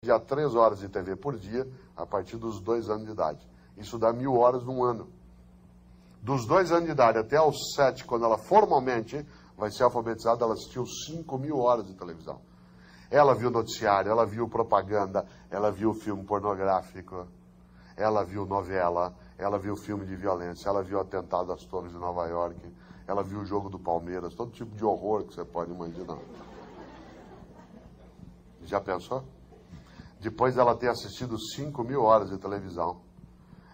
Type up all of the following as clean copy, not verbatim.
a 3 horas de TV por dia a partir dos 2 anos de idade. Isso dá 1.000 horas num ano. Dos 2 anos de idade até aos 7, quando ela formalmente vai ser alfabetizada, ela assistiu 5.000 horas de televisão. Ela viu noticiário, ela viu propaganda, ela viu filme pornográfico, ela viu novela, ela viu filme de violência, ela viu atentado às torres de Nova York, ela viu o jogo do Palmeiras, todo tipo de horror que você pode imaginar. Já pensou? Depois dela ter assistido 5.000 horas de televisão,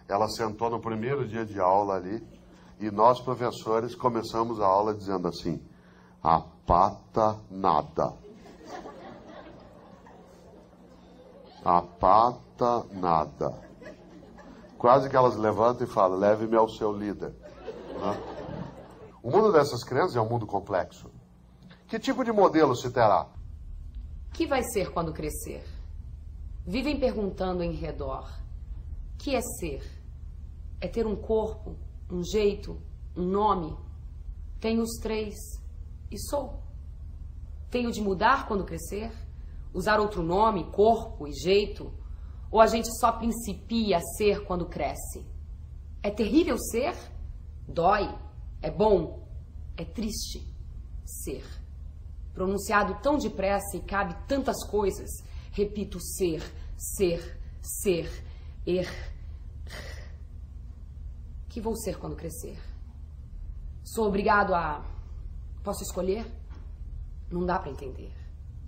ela sentou no primeiro dia de aula ali, e nós, professores, começamos a aula dizendo assim: a pata nada. A pata nada. Quase que elas levantam e falam: leve-me ao seu líder. Né? O mundo dessas crianças é um mundo complexo. Que tipo de modelo se terá? O que vai ser quando crescer? Vivem perguntando em redor. Que é ser? É ter um corpo, um jeito, um nome? Tenho os 3 e sou. Tenho de mudar quando crescer? Usar outro nome, corpo e jeito? Ou a gente só principia a ser quando cresce? É terrível ser? Dói? É bom? É triste ser. Pronunciado tão depressa e cabe tantas coisas. Repito: ser, ser, ser, que vou ser quando crescer? Sou obrigado a... Posso escolher? Não dá para entender.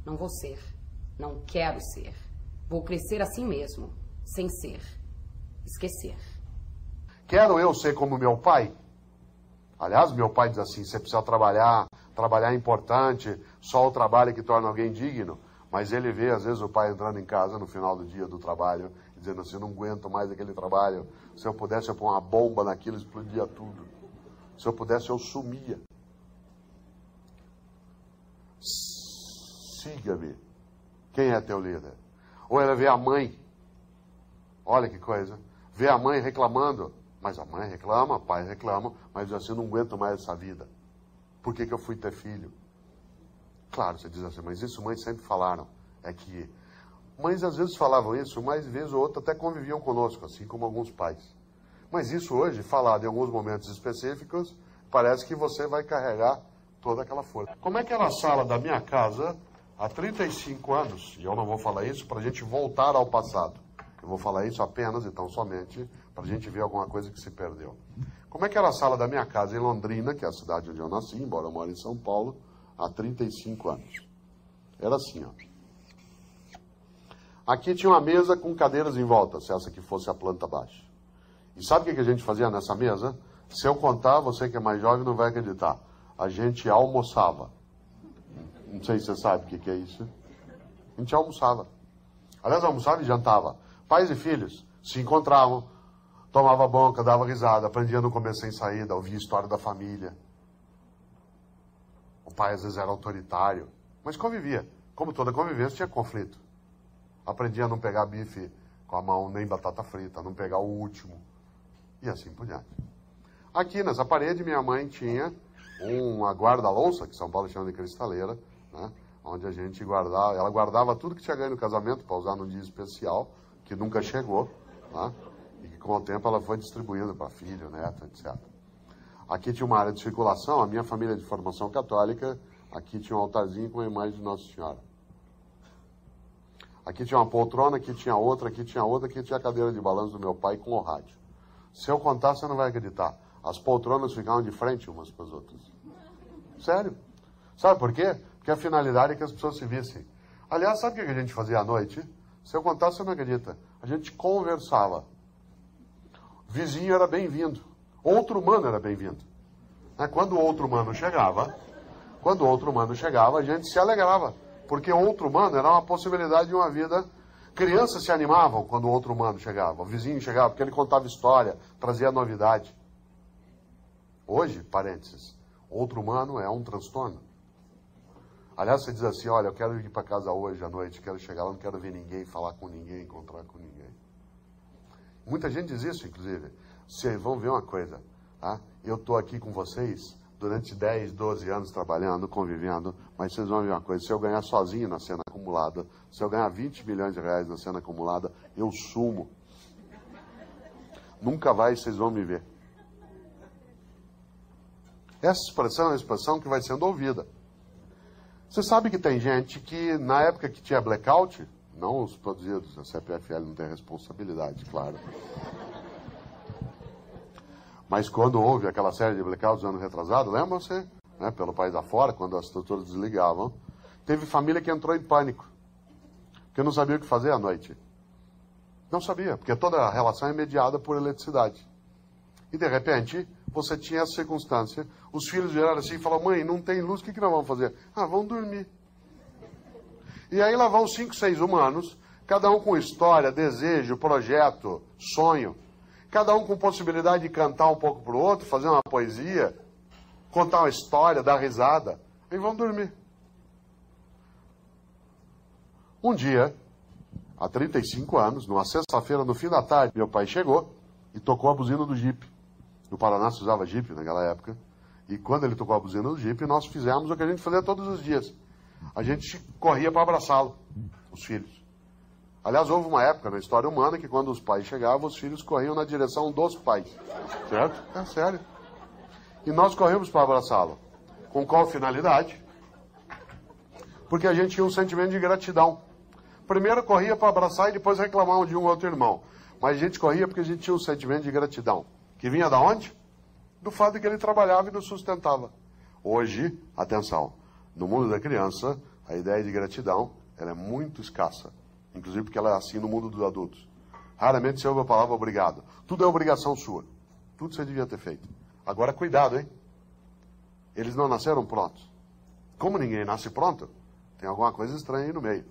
Não vou ser. Não quero ser. Vou crescer assim mesmo, sem ser. Esquecer. Quero eu ser como meu pai? Aliás, meu pai diz assim: você precisa trabalhar, trabalhar é importante, só o trabalho é que torna alguém digno. Mas ele vê, às vezes, o pai entrando em casa no final do dia do trabalho, dizendo assim: eu não aguento mais aquele trabalho. Se eu pudesse, eu pôr uma bomba naquilo, explodia tudo. Se eu pudesse, eu sumia. Siga-me. Quem é teu líder? Ou ela vê a mãe. Olha que coisa. Vê a mãe reclamando. Mas a mãe reclama, o pai reclama, mas diz assim: eu não aguento mais essa vida. Por que eu fui ter filho? Claro, você diz assim: mas isso mães sempre falaram. É que mães às vezes falavam isso, mas vez ou outra até conviviam conosco, assim como alguns pais. Mas isso hoje, falado em alguns momentos específicos, parece que você vai carregar toda aquela força. Como é que era a sala da minha casa há 35 anos? E eu não vou falar isso para a gente voltar ao passado. Eu vou falar isso apenas e tão somente para a gente ver alguma coisa que se perdeu. Como é que era a sala da minha casa em Londrina, que é a cidade onde eu nasci, embora eu moro em São Paulo, há 35 anos. Era assim, ó. Aqui tinha uma mesa com cadeiras em volta, se essa aqui fosse a planta baixa. E sabe o que a gente fazia nessa mesa? Se eu contar, você que é mais jovem não vai acreditar. A gente almoçava. Não sei se você sabe o que é isso. A gente almoçava. Aliás, almoçava e jantava. Pais e filhos se encontravam, tomava bronca, dava risada, aprendia no começo sem saída, ouvia história da família. O pai às vezes era autoritário, mas convivia. Como toda convivência, tinha conflito. Aprendia a não pegar bife com a mão, nem batata frita, não pegar o último. E assim por diante. Aqui nessa parede, minha mãe tinha uma guarda-louça, que São Paulo chama de cristaleira, né? Onde a gente guardava, ela guardava tudo que tinha ganho no casamento para usar num dia especial, que nunca chegou, né? E que com o tempo ela foi distribuindo para filho, neto, etc. Aqui tinha uma área de circulação, a minha família de formação católica, aqui tinha um altarzinho com a imagem de Nossa Senhora. Aqui tinha uma poltrona, aqui tinha outra, aqui tinha outra, aqui tinha a cadeira de balanço do meu pai com o rádio. Se eu contar, você não vai acreditar. As poltronas ficavam de frente umas para as outras. Sério. Sabe por quê? Porque a finalidade é que as pessoas se vissem. Aliás, sabe o que a gente fazia à noite? Se eu contar, você não acredita. A gente conversava. Vizinho era bem-vindo. Outro humano era bem-vindo. Quando o outro humano chegava, a gente se alegrava. Porque outro humano era uma possibilidade de uma vida. Crianças se animavam quando o outro humano chegava. O vizinho chegava, porque ele contava história, trazia novidade. Hoje, parênteses, outro humano é um transtorno. Aliás, você diz assim: olha, eu quero ir para casa hoje à noite, quero chegar lá, não quero ver ninguém, falar com ninguém, encontrar com ninguém. Muita gente diz isso, inclusive. Vocês vão ver uma coisa, tá? Eu estou aqui com vocês durante 10, 12 anos trabalhando, convivendo, mas vocês vão ver uma coisa: se eu ganhar sozinho na cena com acumulada. Se eu ganhar 20 milhões de reais na cena acumulada, eu sumo. Nunca mais vocês vão me ver. Essa expressão é uma expressão que vai sendo ouvida. Você sabe que tem gente que, na época que tinha blackout, não os produzidos, a CPFL não tem responsabilidade, claro. Mas quando houve aquela série de blackouts ano retrasado, lembra você? Né, pelo país afora, quando as estruturas desligavam, teve família que entrou em pânico, porque não sabia o que fazer à noite. Não sabia, porque toda a relação é mediada por eletricidade. E de repente, você tinha essa circunstância, os filhos viraram assim e falaram, mãe, não tem luz, o que nós vamos fazer? Ah, vamos dormir. E aí lá vão 5, 6 humanos, cada um com história, desejo, projeto, sonho, cada um com possibilidade de cantar um pouco para o outro, fazer uma poesia, contar uma história, dar risada, e vão dormir. Um dia, há 35 anos, numa sexta-feira, no fim da tarde, meu pai chegou e tocou a buzina do Jeep. No Paraná se usava Jeep naquela época. E quando ele tocou a buzina do Jeep, nós fizemos o que a gente fazia todos os dias. A gente corria para abraçá-lo, os filhos. Aliás, houve uma época na história humana que quando os pais chegavam, os filhos corriam na direção dos pais. Certo? É sério. E nós corremos para abraçá-lo. Com qual finalidade? Porque a gente tinha um sentimento de gratidão. Primeiro corria para abraçar e depois reclamavam de um outro irmão. Mas a gente corria porque a gente tinha um sentimento de gratidão. Que vinha da onde? Do fato de que ele trabalhava e nos sustentava. Hoje, atenção, no mundo da criança, a ideia de gratidão ela é muito escassa. Inclusive porque ela é assim no mundo dos adultos. Raramente se ouve a palavra obrigado. Tudo é obrigação sua. Tudo você devia ter feito. Agora, cuidado, hein? Eles não nasceram prontos. Como ninguém nasce pronto, tem alguma coisa estranha aí no meio.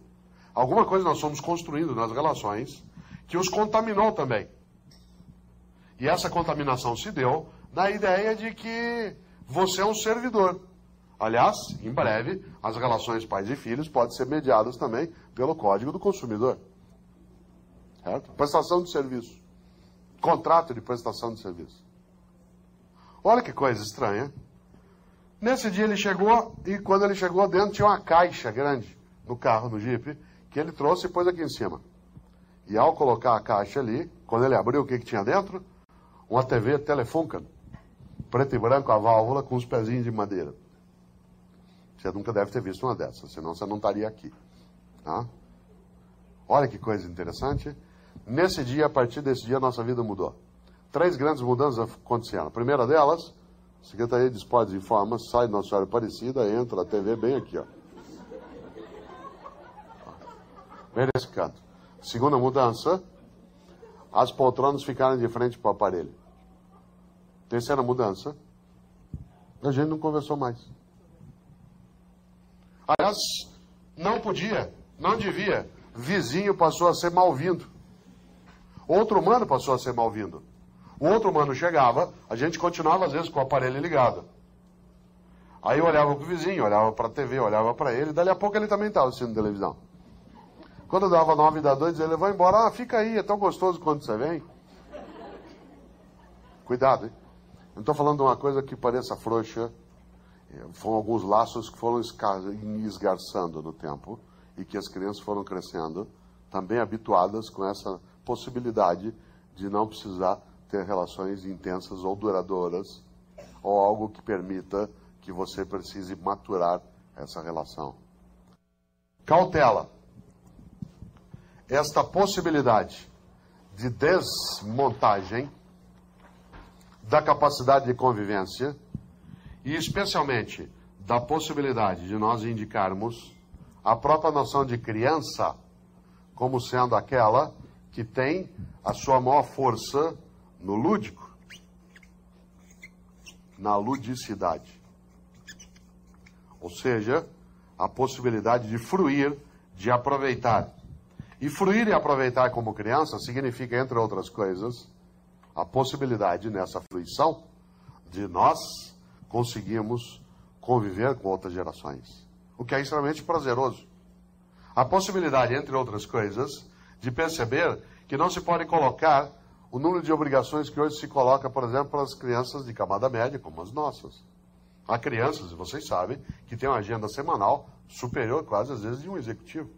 Alguma coisa nós somos construindo nas relações que os contaminou também. E essa contaminação se deu na ideia de que você é um servidor. Aliás, em breve, as relações pais e filhos podem ser mediadas também pelo Código do Consumidor. Certo? Prestação de serviço. Contrato de prestação de serviço. Olha que coisa estranha. Nesse dia ele chegou, e quando ele chegou dentro tinha uma caixa grande no carro, no Jeep, que ele trouxe e pôs aqui em cima. E ao colocar a caixa ali, quando ele abriu, o que tinha dentro? Uma TV Telefunken, preto e branco, a válvula, com os pezinhos de madeira. Você nunca deve ter visto uma dessas, senão você não estaria aqui. Tá? Olha que coisa interessante. Nesse dia, a partir desse dia, a nossa vida mudou. 3 grandes mudanças aconteceram. A primeira delas, a Secretaria de Esportes informa, sai de Nossa Senhora Aparecida, entra a TV bem aqui, ó. Bem nesse canto. Segunda mudança, as poltronas ficaram de frente para o aparelho. Terceira mudança, a gente não conversou mais. Aliás, não podia, não devia. Vizinho passou a ser mal-vindo. Outro humano passou a ser mal-vindo. O outro humano chegava, a gente continuava às vezes com o aparelho ligado. Aí eu olhava para o vizinho, olhava para a TV, olhava para ele, dali a pouco ele também estava assistindo televisão. Quando eu dava 9 da 2, ele vai embora. Ah, fica aí, é tão gostoso quando você vem. Cuidado, hein? Não estou falando de uma coisa que pareça frouxa. Foram alguns laços que foram esgarçando no tempo e que as crianças foram crescendo, também habituadas com essa possibilidade de não precisar ter relações intensas ou duradouras, ou algo que permita que você precise maturar essa relação. Cautela. Esta possibilidade de desmontagem da capacidade de convivência e especialmente da possibilidade de nós indicarmos a própria noção de criança como sendo aquela que tem a sua maior força no lúdico, na ludicidade. Ou seja, a possibilidade de fruir, de aproveitar. E fruir e aproveitar como criança significa, entre outras coisas, a possibilidade nessa fruição de nós conseguirmos conviver com outras gerações. O que é extremamente prazeroso. A possibilidade, entre outras coisas, de perceber que não se pode colocar o número de obrigações que hoje se coloca, por exemplo, para as crianças de camada média, como as nossas. Há crianças, e vocês sabem, que têm uma agenda semanal superior, quase às vezes, de um executivo.